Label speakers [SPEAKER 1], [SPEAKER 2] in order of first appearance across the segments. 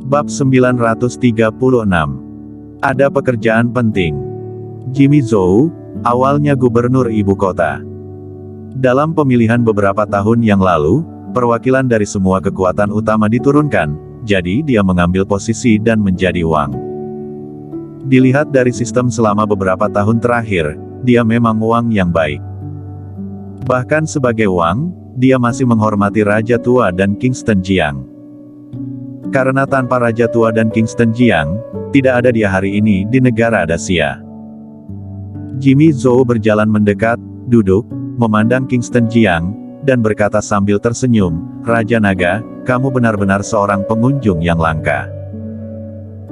[SPEAKER 1] Bab 936. Ada pekerjaan penting. Jimmy Zhou, awalnya gubernur ibu kota. Dalam pemilihan beberapa tahun yang lalu, perwakilan dari semua kekuatan utama diturunkan, jadi dia mengambil posisi dan menjadi Wang. Dilihat dari sistem selama beberapa tahun terakhir, dia memang Wang yang baik. Bahkan sebagai Wang, dia masih menghormati Raja Tua dan Kingston Jiang. Karena tanpa Raja Tua dan Kingston Jiang, tidak ada dia hari ini di negara Dacia. Jimmy Zhou berjalan mendekat, duduk, memandang Kingston Jiang, dan berkata sambil tersenyum, "Raja Naga, kamu benar-benar seorang pengunjung yang langka.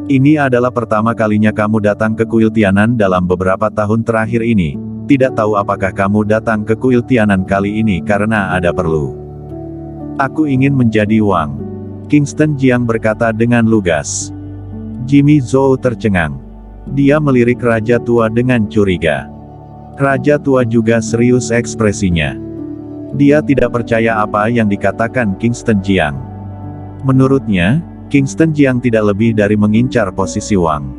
[SPEAKER 1] Ini adalah pertama kalinya kamu datang ke kuil Tianan dalam beberapa tahun terakhir ini. Tidak tahu apakah kamu datang ke kuil Tianan kali ini karena ada perlu." "Aku ingin menjadi Wang," Kingston Jiang berkata dengan lugas. Jimmy Zhou tercengang. Dia melirik Raja Tua dengan curiga. Raja Tua juga serius ekspresinya. Dia tidak percaya apa yang dikatakan Kingston Jiang. Menurutnya, Kingston Jiang tidak lebih dari mengincar posisi Wang.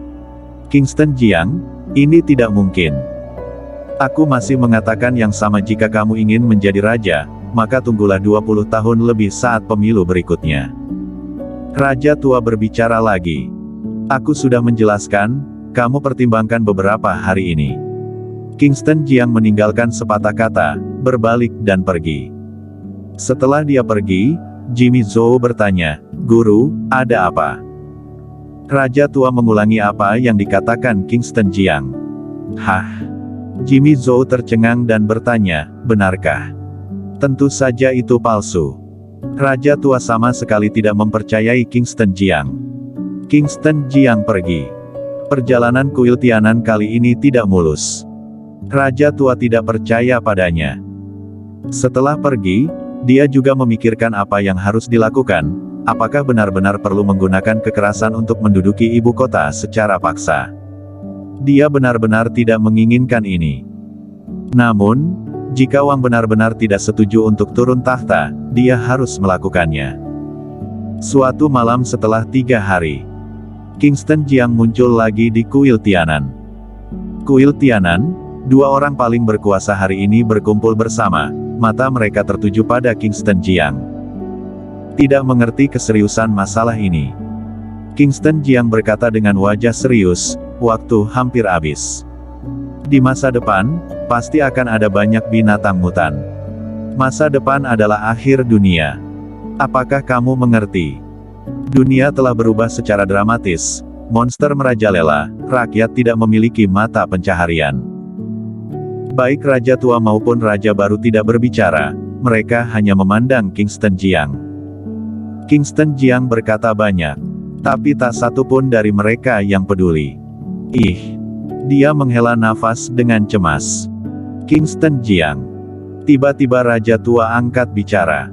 [SPEAKER 1] "Kingston Jiang, ini tidak mungkin. Aku masih mengatakan yang sama jika kamu ingin menjadi raja, maka tunggulah 20 tahun lebih saat pemilu berikutnya." Raja Tua berbicara lagi. "Aku sudah menjelaskan, kamu pertimbangkan beberapa hari ini." Kingston Jiang meninggalkan sepatah kata, berbalik dan pergi. Setelah dia pergi, Jimmy Zhou bertanya, "Guru, ada apa?" Raja Tua mengulangi apa yang dikatakan Kingston Jiang. "Hah?" Jimmy Zhou tercengang dan bertanya, "Benarkah?" Tentu saja itu palsu. Raja Tua sama sekali tidak mempercayai Kingston Jiang. Kingston Jiang pergi. Perjalanan kuil Tianan kali ini tidak mulus. Raja Tua tidak percaya padanya. Setelah pergi, dia juga memikirkan apa yang harus dilakukan, apakah benar-benar perlu menggunakan kekerasan untuk menduduki ibu kota secara paksa. Dia benar-benar tidak menginginkan ini. Namun, jika Wang benar-benar tidak setuju untuk turun tahta, dia harus melakukannya. Suatu malam setelah 3 hari, Kingston Jiang muncul lagi di kuil Tianan. Kuil Tianan, 2 orang paling berkuasa hari ini berkumpul bersama, mata mereka tertuju pada Kingston Jiang. Tidak mengerti keseriusan masalah ini. Kingston Jiang berkata dengan wajah serius, "Waktu hampir habis. Di masa depan, pasti akan ada banyak binatang mutan. Masa depan adalah akhir dunia. Apakah kamu mengerti? Dunia telah berubah secara dramatis, monster merajalela, rakyat tidak memiliki mata pencaharian." Baik Raja Tua maupun Raja Baru tidak berbicara, mereka hanya memandang Kingston Jiang. Kingston Jiang berkata banyak, tapi tak satu pun dari mereka yang peduli. "Ih." Dia menghela nafas dengan cemas. "Kingston Jiang." Tiba-tiba Raja Tua angkat bicara.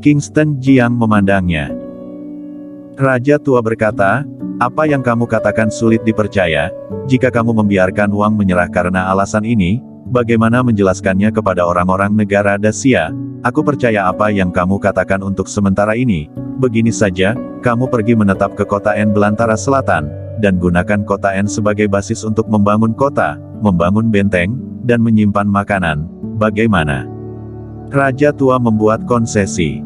[SPEAKER 1] Kingston Jiang memandangnya. Raja Tua berkata, "Apa yang kamu katakan sulit dipercaya. Jika kamu membiarkan Wang menyerah karena alasan ini, bagaimana menjelaskannya kepada orang-orang negara Dacia? Aku percaya apa yang kamu katakan untuk sementara ini. Begini saja, kamu pergi menetap ke kota N Belantara Selatan, dan gunakan kota N sebagai basis untuk membangun kota, membangun benteng, dan menyimpan makanan. Bagaimana?" Raja Tua membuat konsesi.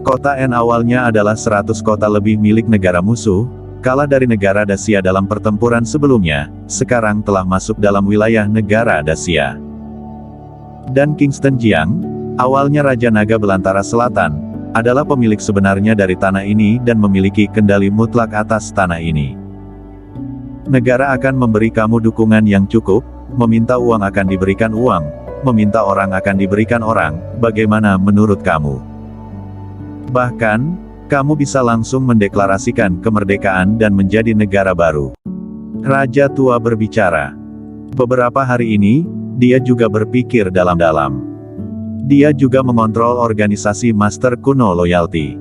[SPEAKER 1] Kota N awalnya adalah 100 kota lebih milik negara musuh, kalah dari negara Dacia dalam pertempuran sebelumnya, sekarang telah masuk dalam wilayah negara Dacia. Dan Kingston Jiang, awalnya Raja Naga Belantara Selatan, adalah pemilik sebenarnya dari tanah ini dan memiliki kendali mutlak atas tanah ini. Negara akan memberi kamu dukungan yang cukup, meminta uang akan diberikan uang, meminta orang akan diberikan orang, bagaimana menurut kamu? Bahkan, kamu bisa langsung mendeklarasikan kemerdekaan dan menjadi negara baru. Raja Tua berbicara. Beberapa hari ini, dia juga berpikir dalam-dalam. Dia juga mengontrol organisasi Master Kuno Loyalty.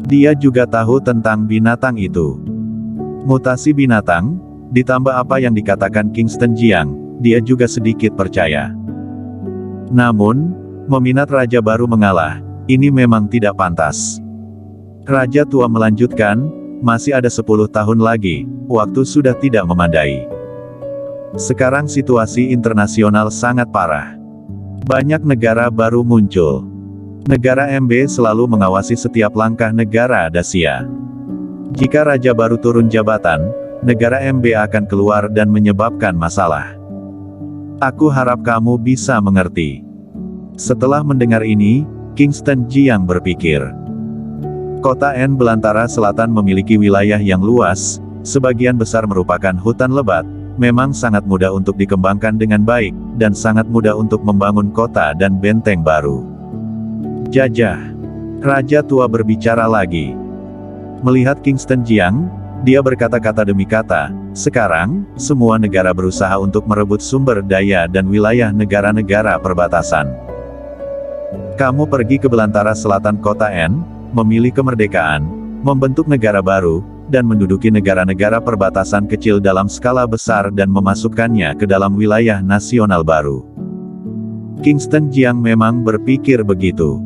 [SPEAKER 1] Dia juga tahu tentang binatang itu. Mutasi binatang, ditambah apa yang dikatakan Kingston Jiang, dia juga sedikit percaya. Namun, meminat Raja Baru mengalah, ini memang tidak pantas. Raja tua melanjutkan, masih ada 10 tahun lagi, waktu sudah tidak memadai. Sekarang situasi internasional sangat parah. Banyak negara baru muncul. Negara MB selalu mengawasi setiap langkah negara Dacia. Jika raja baru turun jabatan, negara MB akan keluar dan menyebabkan masalah. Aku harap kamu bisa mengerti. Setelah mendengar ini, Kingston Jiang berpikir. Kota N belantara selatan memiliki wilayah yang luas, sebagian besar merupakan hutan lebat, memang sangat mudah untuk dikembangkan dengan baik, dan sangat mudah untuk membangun kota dan benteng baru. Jajah. Raja tua berbicara lagi. Melihat Kingston Jiang, dia berkata-kata demi kata, sekarang, semua negara berusaha untuk merebut sumber daya dan wilayah negara-negara perbatasan. Kamu pergi ke belantara selatan kota N, memilih kemerdekaan, membentuk negara baru, dan menduduki negara-negara perbatasan kecil dalam skala besar dan memasukkannya ke dalam wilayah nasional baru. Kingston Jiang memang berpikir begitu.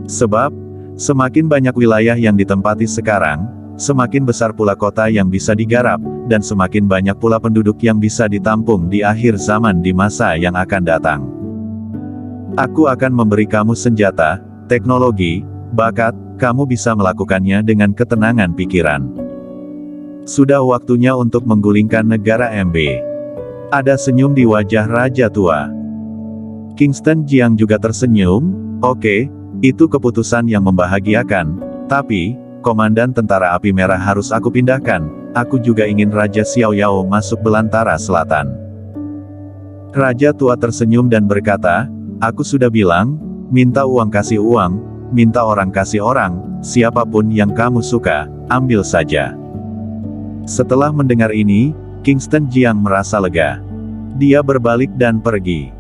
[SPEAKER 1] Sebab, semakin banyak wilayah yang ditempati sekarang, semakin besar pula kota yang bisa digarap, dan semakin banyak pula penduduk yang bisa ditampung di akhir zaman di masa yang akan datang. Aku akan memberi kamu senjata, teknologi, bakat, kamu bisa melakukannya dengan ketenangan pikiran. Sudah waktunya untuk menggulingkan negara MB. Ada senyum di wajah raja tua. Kingston Jiang juga tersenyum, oke, itu keputusan yang membahagiakan, tapi, Komandan Tentara Api Merah harus aku pindahkan, aku juga ingin Raja Xiao Yao masuk belantara selatan. Raja tua tersenyum dan berkata, aku sudah bilang, minta uang kasih uang, minta orang kasih orang, siapapun yang kamu suka, ambil saja. Setelah mendengar ini, Kingston Jiang merasa lega. Dia berbalik dan pergi.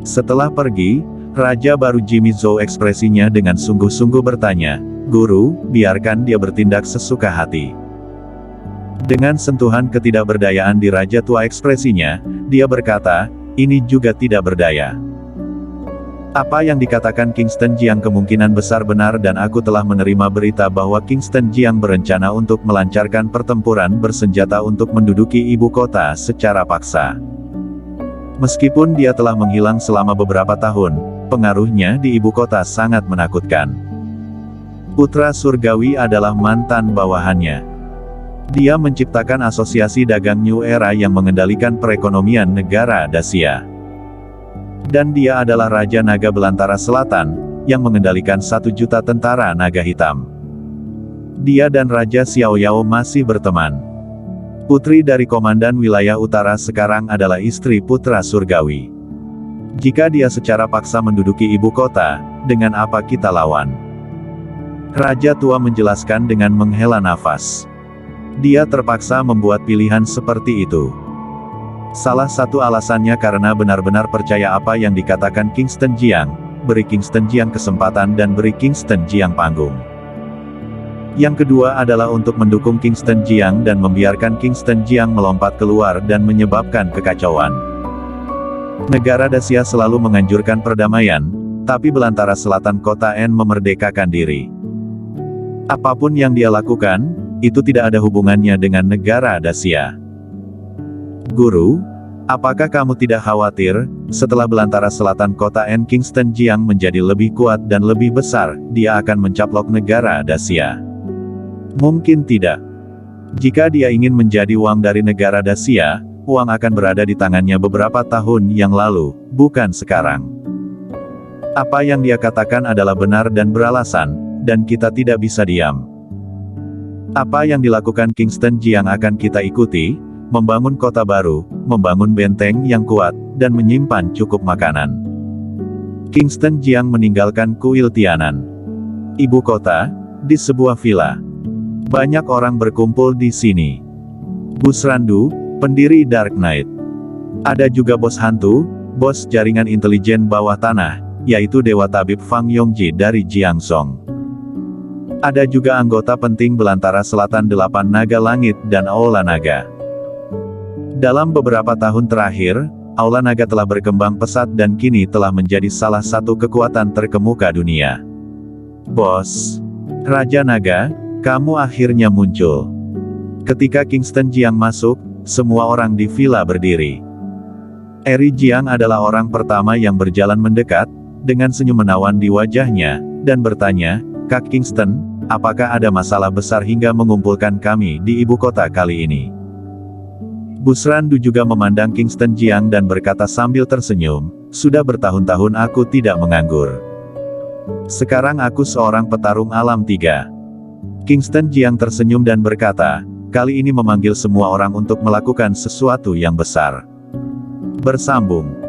[SPEAKER 1] Setelah pergi, Raja baru Jimmy Zhou ekspresinya dengan sungguh-sungguh bertanya, Guru, biarkan dia bertindak sesuka hati. Dengan sentuhan ketidakberdayaan di raja tua ekspresinya, dia berkata, ini juga tidak berdaya. Apa yang dikatakan Kingston Jiang kemungkinan besar benar dan aku telah menerima berita bahwa Kingston Jiang berencana untuk melancarkan pertempuran bersenjata untuk menduduki ibu kota secara paksa. Meskipun dia telah menghilang selama beberapa tahun, pengaruhnya di ibu kota sangat menakutkan. Putra Surgawi adalah mantan bawahannya. Dia menciptakan asosiasi dagang New Era yang mengendalikan perekonomian negara Dacia. Dan dia adalah Raja Naga Belantara Selatan, yang mengendalikan 1 juta tentara naga hitam. Dia dan Raja Xiao Yao masih berteman. Putri dari Komandan Wilayah Utara sekarang adalah istri Putra Surgawi. Jika dia secara paksa menduduki ibu kota, dengan apa kita lawan? Raja tua menjelaskan dengan menghela nafas. Dia terpaksa membuat pilihan seperti itu. Salah satu alasannya karena benar-benar percaya apa yang dikatakan Kingston Jiang, beri Kingston Jiang kesempatan dan beri Kingston Jiang panggung. Yang kedua adalah untuk mendukung Kingston Jiang dan membiarkan Kingston Jiang melompat keluar dan menyebabkan kekacauan. Negara Dacia selalu menganjurkan perdamaian, tapi belantara selatan kota N memerdekakan diri. Apapun yang dia lakukan, itu tidak ada hubungannya dengan negara Dacia. Guru, apakah kamu tidak khawatir, setelah belantara selatan kota N Kingston Jiang menjadi lebih kuat dan lebih besar, dia akan mencaplok negara Dacia? Mungkin tidak. Jika dia ingin menjadi uang dari negara Dacia, uang akan berada di tangannya beberapa tahun yang lalu, bukan sekarang. Apa yang dia katakan adalah benar dan beralasan, dan kita tidak bisa diam. Apa yang dilakukan Kingston Jiang akan kita ikuti, membangun kota baru, membangun benteng yang kuat, dan menyimpan cukup makanan. Kingston Jiang meninggalkan kuil Tianan. Ibu kota, di sebuah villa. Banyak orang berkumpul di sini. Bus Randu, pendiri Dark Knight. Ada juga bos hantu, bos jaringan intelijen bawah tanah, yaitu Dewa Tabib Fang Yongji dari Jiangsong. Ada juga anggota penting belantara selatan 8 naga langit dan Aula Naga. Dalam beberapa tahun terakhir, Aula Naga telah berkembang pesat dan kini telah menjadi salah satu kekuatan terkemuka dunia. Bos, Raja Naga, kamu akhirnya muncul. Ketika Kingston Jiang masuk, semua orang di villa berdiri. Eri Jiang adalah orang pertama yang berjalan mendekat, dengan senyum menawan di wajahnya, dan bertanya, Kak Kingston, apakah ada masalah besar hingga mengumpulkan kami di ibu kota kali ini? Busrandu juga memandang Kingston Jiang dan berkata sambil tersenyum, sudah bertahun-tahun aku tidak menganggur. Sekarang aku seorang petarung alam 3. Kingston Jiang tersenyum dan berkata, kali ini memanggil semua orang untuk melakukan sesuatu yang besar. Bersambung.